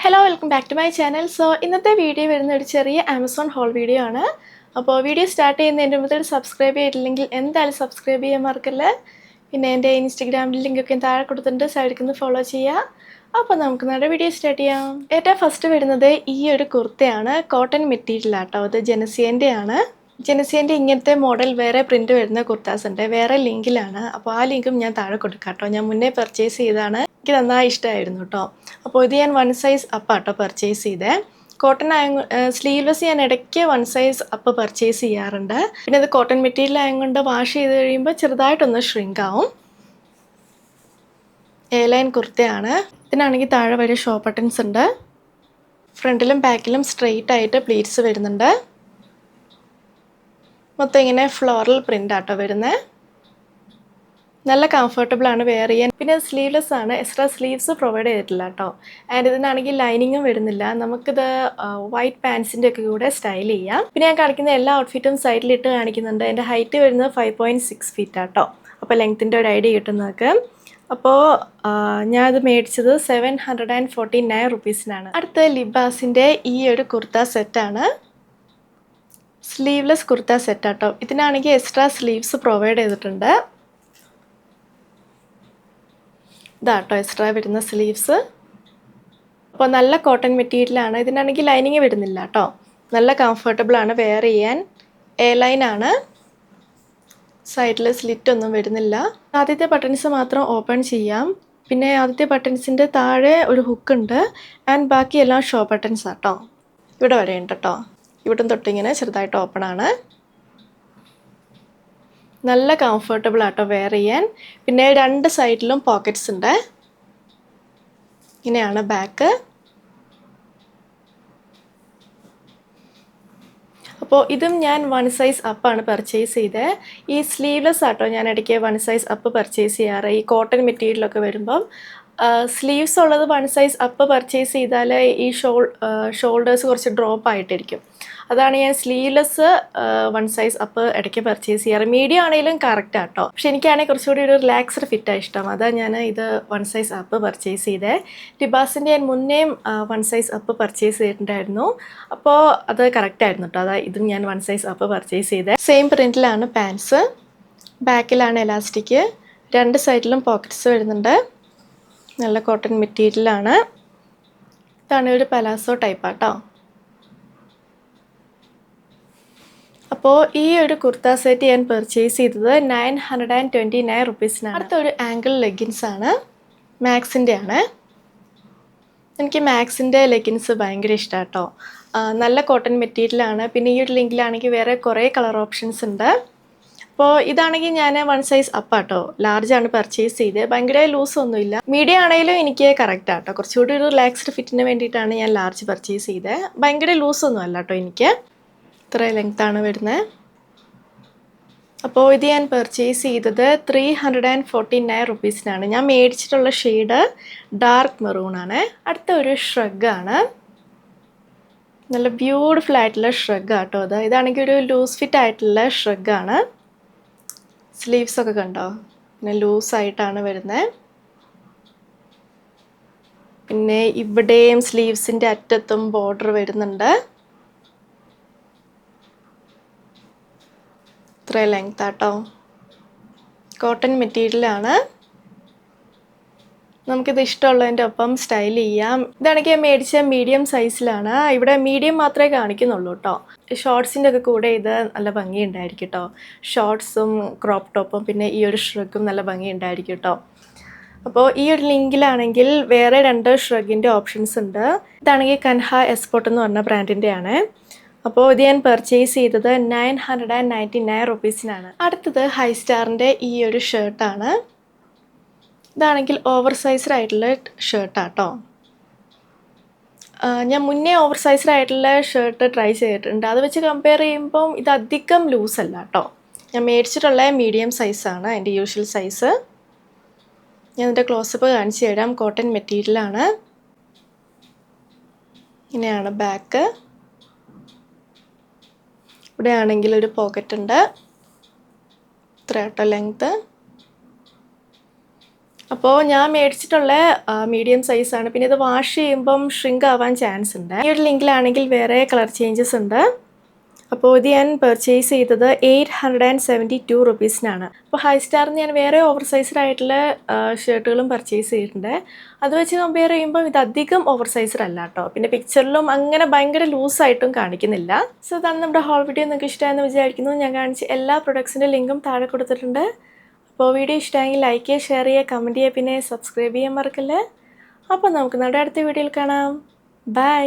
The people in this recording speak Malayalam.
Hello welcome back to my channel. ഇന്നത്തെ വീഡിയോ വരുന്ന ഒരു ചെറിയ ആമസോൺ ഹോൾ വീഡിയോ ആണ്. അപ്പോൾ വീഡിയോ സ്റ്റാർട്ട് ചെയ്യുന്നതിൻ്റെ മുതൽ സബ്സ്ക്രൈബ് ചെയ്തിട്ടില്ലെങ്കിൽ എന്തായാലും സബ്സ്ക്രൈബ് ചെയ്യാൻ മറക്കല്ലേ. പിന്നെ എൻ്റെ ഇൻസ്റ്റഗ്രാമിൽ ലിങ്കൊക്കെ താഴെ കൊടുത്തിട്ടുണ്ട്, സൈഡിൽ നിന്ന് ഫോളോ ചെയ്യുക. അപ്പോൾ നമുക്ക് നമ്മുടെ വീഡിയോ സ്റ്റാർട്ട് ചെയ്യാം. ഏറ്റവും ഫസ്റ്റ് വരുന്നത് ഈ ഒരു കുർത്തയാണ്. കോട്ടൺ മെറ്റീരിയലാട്ടോ, അത് ജെനസിയൻ്റെ ആണ്. ജെനസിയൻ്റെ ഇങ്ങനത്തെ മോഡൽ വേറെ പ്രിൻറ്റ് വരുന്ന കുർത്താസ് ഉണ്ട്, വേറെ ലിങ്കിലാണ്. അപ്പോൾ ആ ലിങ്കും ഞാൻ താഴെ കൊടുക്കാം കേട്ടോ. ഞാൻ മുന്നേ പർച്ചേസ് ചെയ്തതാണ്, എനിക്ക് നന്നായി ഇഷ്ടമായിരുന്നു കേട്ടോ. അപ്പോൾ ഇത് ഞാൻ 1 സൈസ് അപ്പാട്ടോ പർച്ചേസ് ചെയ്തേ. കോട്ടൺ സ്ലീവ്ലെസ് ഞാൻ ഇടയ്ക്ക് 1 സൈസ് അപ്പ് പർച്ചേസ് ചെയ്യാറുണ്ട്. പിന്നെ ഇത് കോട്ടൺ മെറ്റീരിയൽ ആയതുകൊണ്ട് വാഷ് ചെയ്ത് കഴിയുമ്പോൾ ചെറുതായിട്ടൊന്ന് ഷ്രിങ്ക് ആവും. A line കുർത്തയാണ്. ഇതിനാണെങ്കിൽ താഴെ വരെ ഷോ ബട്ടൺസ് ഉണ്ട്. ഫ്രണ്ടിലും ബാക്കിലും സ്ട്രെയിറ്റ് ആയിട്ട് പ്ലീറ്റ്സ് വരുന്നുണ്ട്. മൊത്തം ഇങ്ങനെ ഫ്ലോറൽ പ്രിൻ്റ് ആട്ടോ വരുന്നത്. നല്ല കംഫർട്ടബിൾ ആണ് വെയർ ചെയ്യാൻ. പിന്നെ അത് സ്ലീവ്ലെസ് ആണ്, എക്സ്ട്രാ സ്ലീവ്സ് പ്രൊവൈഡ് ചെയ്തിട്ടില്ല കേട്ടോ. ആൻഡ് ഇതിനാണെങ്കിൽ ലൈനിങ്ങും വരുന്നില്ല. നമുക്കിത് വൈറ്റ് പാൻസിൻ്റെ ഒക്കെ കൂടെ സ്റ്റൈൽ ചെയ്യാം. പിന്നെ ഞാൻ കാണിക്കുന്ന എല്ലാ ഔട്ട്ഫിറ്റും സൈഡിലിട്ട് കാണിക്കുന്നുണ്ട്. എൻ്റെ ഹൈറ്റ് വരുന്നത് 5.6 ഫീറ്റ് ആട്ടോ. അപ്പോൾ ലെങ്ത്തിൻ്റെ ഒരു ഐഡിയ കിട്ടുന്നതൊക്കെ. അപ്പോൾ ഞാനത് മേടിച്ചത് 749 റുപ്പീസിനാണ്. അടുത്ത ലിബാസിൻ്റെ ഈ ഒരു കുർത്ത സെറ്റാണ്. സ്ലീവ്ലെസ് കുർത്ത സെറ്റാട്ടോ. ഇതിനാണെങ്കിൽ എക്സ്ട്രാ സ്ലീവ്സ് പ്രൊവൈഡ് ചെയ്തിട്ടുണ്ട്. ഇതാട്ടോ എക്സ്ട്രാ വരുന്ന സ്ലീവ്സ്. അപ്പോൾ നല്ല കോട്ടൺ മെറ്റീരിയലാണ്. ഇതിനാണെങ്കിൽ ലൈനിങ് വരുന്നില്ല കേട്ടോ. നല്ല കംഫർട്ടബിൾ ആണ് വെയർ ചെയ്യാൻ. എ ലൈൻ ആണ്. സൈഡിൽ സ്ലിറ്റ് ഒന്നും വരുന്നില്ല. ആദ്യത്തെ ബട്ടൺസ് മാത്രം ഓപ്പൺ ചെയ്യാം. പിന്നെ ആദ്യത്തെ ബട്ടൺസിൻ്റെ താഴെ ഒരു ഹുക്ക് ഉണ്ട്. ആൻഡ് ബാക്കിയെല്ലാം ഷോ ബട്ടൺസ് ആട്ടോ. ഇവിടെ വരെ ഉണ്ട് കേട്ടോ. ഇവിടെ തൊട്ടിങ്ങനെ ചെറുതായിട്ട് ഓപ്പൺ ആണ്. നല്ല കംഫർട്ടബിൾ ആട്ടോ വെയർ ചെയ്യാൻ. പിന്നെ 2 സൈഡിലും പോക്കറ്റ്സ് ഉണ്ട്. ഇങ്ങനെയാണ് ബാക്ക്. അപ്പോൾ ഇതും ഞാൻ 1 സൈസ് അപ്പാണ് പർച്ചേസ് ചെയ്തത്. ഈ സ്ലീവ്ലെസ് ആട്ടോ ഞാൻ ഇടയ്ക്ക് 1 സൈസ് അപ്പ് പർച്ചേസ് ചെയ്യാറ്. ഈ കോട്ടൺ മെറ്റീരിയലൊക്കെ വരുമ്പം സ്ലീവ്സ് ഉള്ളത് 1 സൈസ് അപ്പ് പർച്ചേസ് ചെയ്താൽ ഈ ഷോൾഡേഴ്സ് കുറച്ച് ഡ്രോപ്പ് ആയിട്ടിരിക്കും. അതാണ് ഞാൻ സ്ലീവ്ലെസ് 1 സൈസ് അപ്പ് ഇടയ്ക്ക് പർച്ചേസ് ചെയ്യാറ്. മീഡിയം ആണെങ്കിലും കറക്റ്റ് ആട്ടോ. പക്ഷെ എനിക്കാണെങ്കിൽ കുറച്ചുകൂടി ഒരു റിലാക്സ്ഡ് ഫിറ്റാണ് ഇഷ്ടം. അതാണ് ഞാൻ ഇത് 1 സൈസ് അപ്പ് പർച്ചേസ് ചെയ്തത്. ലിബാസിൻ്റെ ഞാൻ മുന്നേയും 1 സൈസ് അപ്പ് പർച്ചേസ് ചെയ്തിട്ടുണ്ടായിരുന്നു. അപ്പോൾ അത് കറക്റ്റ് ആയിരുന്നു കേട്ടോ. അതാ ഇതും ഞാൻ 1 സൈസ് അപ്പ് പർച്ചേസ് ചെയ്തത്. സെയിം പ്രിൻറ്റിലാണ് പാൻസ്. ബാക്കിലാണ് എലാസ്റ്റിക്. 2 സൈഡിലും പോക്കറ്റ്സ് വരുന്നുണ്ട്. നല്ല കോട്ടൺ മെറ്റീരിയലാണ്. ഇതാണ് ഒരു പലാസോ ടൈപ്പാട്ടോ. അപ്പോൾ ഈ ഒരു കുർത്ത സെറ്റ് ഞാൻ പർച്ചേസ് ചെയ്തത് 929 റുപ്പീസിനാണ്. അടുത്തൊരു ആങ്കിൾ ലെഗിൻസ് ആണ്. മാക്സിൻ്റെ ആണ്. എനിക്ക് മാക്സിൻ്റെ ലെഗിൻസ് ഭയങ്കര ഇഷ്ടമാണ് കേട്ടോ. നല്ല കോട്ടൺ മെറ്റീരിയലാണ്. പിന്നെ ഈ ഒരു ലിങ്കിലാണെങ്കിൽ വേറെ കുറേ കളർ ഓപ്ഷൻസ് ഉണ്ട്. അപ്പോൾ ഇതാണെങ്കിൽ ഞാൻ 1 സൈസ് അപ്പാട്ടോ, ലാർജാണ് പർച്ചേസ് ചെയ്തത്. ഭയങ്കര ലൂസൊന്നുമില്ല. മീഡിയം ആണെങ്കിലും എനിക്ക് കറക്റ്റ് ആട്ടോ. കുറച്ചുകൂടി ഒരു റിലാക്സ്ഡ് ഫിറ്റിന് വേണ്ടിയിട്ടാണ് ഞാൻ ലാർജ് പർച്ചേസ് ചെയ്തത്. ഭയങ്കര ലൂസൊന്നും അല്ല കേട്ടോ എനിക്ക്. ഇത്ര ലെങ്ത്താണ് വരുന്നത്. അപ്പോൾ ഇത് ഞാൻ പർച്ചേസ് ചെയ്തത് 349 റുപ്പീസിനാണ്. ഞാൻ മേടിച്ചിട്ടുള്ള ഷെയ്ഡ് ഡാർക്ക് മെറൂൺ ആണ്. അടുത്ത ഒരു ഷ്രഗാണ്. നല്ല ബ്യൂട്ടിഫുൾ ആയിട്ടുള്ള ഷ്രഗ് ആട്ടോ. ഇതാണെങ്കിൽ ഒരു ലൂസ് ഫിറ്റ് ആയിട്ടുള്ള ഷ്രഗാണ്. സ്ലീവ്സൊക്കെ കണ്ടോ, പിന്നെ ലൂസായിട്ടാണ് വരുന്നത്. പിന്നെ ഇവിടെയും സ്ലീവ്സിൻ്റെ അറ്റത്തും ബോർഡർ വരുന്നുണ്ട്. ഇത്ര ലെങ്ത് ആട്ടോ. കോട്ടൺ മെറ്റീരിയലാണ്. നമുക്കിത് ഇഷ്ടമുള്ളതിൻ്റെ ഒപ്പം സ്റ്റൈൽ ചെയ്യാം. ഇതാണെങ്കിൽ മേടിച്ച മീഡിയം സൈസിലാണ്. ഇവിടെ മീഡിയം മാത്രമേ കാണിക്കുന്നുള്ളൂ കേട്ടോ. ഷോർട്സിൻ്റെ ഒക്കെ കൂടെ ഇത് നല്ല ഭംഗിയുണ്ടായിരിക്കും കേട്ടോ. ഷോർട്സും ക്രോപ്പ് ടോപ്പും പിന്നെ ഈ ഒരു ഷ്രഗും നല്ല ഭംഗിയുണ്ടായിരിക്കും കേട്ടോ. അപ്പോൾ ഈ ഒരു ലിങ്കിലാണെങ്കിൽ വേറെ 2 ഷ്രഗിൻ്റെ ഓപ്ഷൻസ് ഉണ്ട്. ഇതാണെങ്കിൽ കൻഹ എസ്പോർട്ട് എന്ന് പറഞ്ഞ ബ്രാൻഡിൻ്റെ ആണ്. അപ്പോൾ ഇത് ഞാൻ പർച്ചേസ് ചെയ്തത് 999 റുപ്പീസിനാണ്. അടുത്തത് ഹൈ സ്റ്റാറിൻ്റെ ഈ ഒരു ഷർട്ടാണ്. ഇതാണെങ്കിൽ ഓവർ സൈസ്ഡ് ആയിട്ടുള്ള ഷർട്ടാട്ടോ. ഞാൻ മുന്നേ ഓവർ സൈസ്ഡ് ആയിട്ടുള്ള ഷർട്ട് ട്രൈ ചെയ്തിട്ടുണ്ട്. അത് വെച്ച് കമ്പയർ ചെയ്യുമ്പം ഇത് അധികം ലൂസല്ല കേട്ടോ. ഞാൻ മേടിച്ചിട്ടുള്ള മീഡിയം സൈസാണ് എൻ്റെ യൂഷ്വൽ സൈസ്. ഞാൻ ഇതിൻ്റെ ക്ലോസപ്പ് കാണിച്ചു തരാം. കോട്ടൺ മെറ്റീരിയലാണ്. ഇങ്ങനെയാണ് ബാക്ക്. ഇവിടെ ആണെങ്കിൽ ഒരു പോക്കറ്റ് ഉണ്ട്. ഇത്ര കേട്ടോ ലെങ്ത്ത്. അപ്പോൾ ഞാൻ മേടിച്ചിട്ടുള്ള മീഡിയം സൈസാണ്. പിന്നെ ഇത് വാഷ് ചെയ്യുമ്പം ഷ്രിങ്ക് ആവാൻ ചാൻസ് ഉണ്ട്. ഈ ഒരു ലിങ്കിലാണെങ്കിൽ വേറെ കളർ ചേഞ്ചസ് ഉണ്ട്. അപ്പോൾ ഇത് ഞാൻ പർച്ചേസ് ചെയ്തത് 872 റുപ്പീസിനാണ്. അപ്പോൾ ഹൈ സ്റ്റാറിന് ഞാൻ വേറെ ഓവർ സൈസ്ഡ് ആയിട്ടുള്ള ഷർട്ടുകളും പർച്ചേസ് ചെയ്തിട്ടുണ്ട്. അത് വെച്ച് കമ്പയർ ചെയ്യുമ്പോൾ ഇത് അധികം ഓവർ സൈസ്ഡ് അല്ല കേട്ടോ. പിന്നെ പിക്ചറിലും അങ്ങനെ ഭയങ്കര ലൂസായിട്ടും കാണിക്കുന്നില്ല. സോ ഇതാണ് നമ്മുടെ ഹോൾ വീഡിയോ. നിങ്ങൾക്ക് ഇഷ്ടമായെന്ന് വിചാരിക്കുന്നു. ഞാൻ കാണിച്ച എല്ലാ പ്രൊഡക്ട്സിൻ്റെ ലിങ്കും താഴെ കൊടുത്തിട്ടുണ്ട്. അപ്പോൾ വീഡിയോ ഇഷ്ടമായെങ്കിൽ ലൈക്ക് ചെയ്യുക, ഷെയർ ചെയ്യുക, കമൻറ്റ് ചെയ്യുക, പിന്നെ സബ്സ്ക്രൈബ് ചെയ്യാൻ മറക്കല്ലേ. അപ്പോൾ നമുക്ക് നമ്മുടെ അടുത്ത വീഡിയോയിൽ കാണാം. ബൈ.